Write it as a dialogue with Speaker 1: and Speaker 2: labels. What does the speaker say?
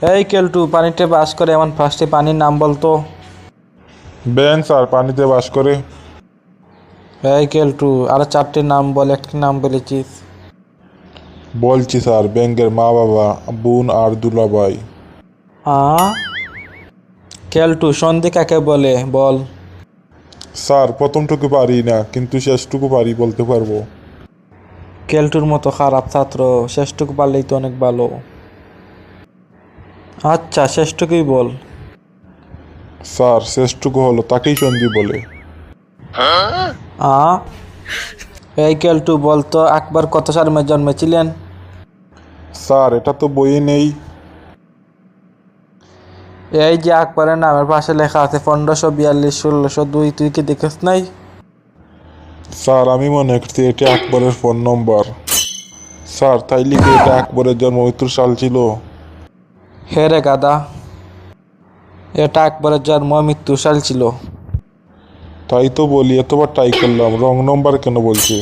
Speaker 1: এই কেলটু, পানিতে বাস করে এমন ফার্স্টে পানির নাম বলতো।
Speaker 2: ব্যাঙ স্যার পানিতে বাস করে।
Speaker 1: এই কেলটু, আরো চারটির নাম বল, একটি নাম বলেছিস।
Speaker 2: বলছি স্যার, ব্যাঙের মা বাবা, বোন আর দুলাভাই।
Speaker 1: কেলটু, সন্ধি কাকে বলে বল।
Speaker 2: স্যার প্রথমটুকু পারি না, কিন্তু শেষটুকু পারি, বলতে পারবো।
Speaker 1: কেলটুর মতো খারাপ ছাত্র, শেষটুকু পারলেই তো অনেক ভালো। আচ্ছা, শেষটুকুই বল।
Speaker 2: স্যার শেষটুকু হলো, তাকেই সন্ধি বলে।
Speaker 1: আ এই কেলটু, বলতো আকবর কত সালে জন্মেছিলেন?
Speaker 2: স্যার এটা তো বইয়ে নেই।
Speaker 1: এই যে আকবরের নামের পাশে লেখা আছে 1542 1602, তুই কি দেখিস নাই?
Speaker 2: স্যার আমি মনে করছি এটা আকবরের ফোন নম্বর। স্যার তাইলে কি এটা আকবরের জন্ম মৃত্যুর সাল ছিল?
Speaker 1: হে রে গাদা, এটা আকবরের জন্ম মৃত্যু সাল ছিল।
Speaker 2: তাই তো বলি, এতবার ট্রাই করলাম, রং নম্বর কেন বলছে?